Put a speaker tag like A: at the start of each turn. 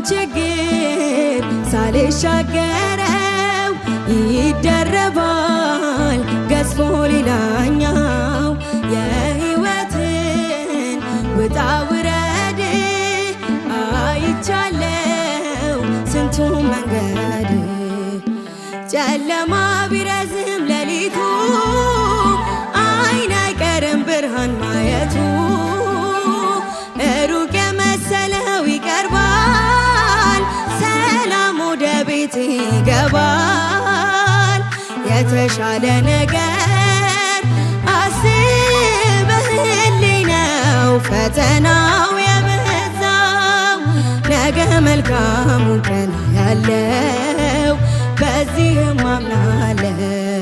A: ችግር ሳልሻገረው ይደረባል ገዝፎ ሌላኛው የሕይወትን ውጣ ውረድ አይቻለው ስንቱን መንገድ ጨለማ ቢረዝም ሌሊቱ አይን አይቀርም ብርሃን ማየቱ ሩቅ የመሰለው ይቀርባል ሰላም ወደ ቤት ይገባል የተሻለ ነገር አስበህልኝ ነው ፈተናው የበዛው ነገ መልካሙን ቀን ያለው በዚህም አምናለው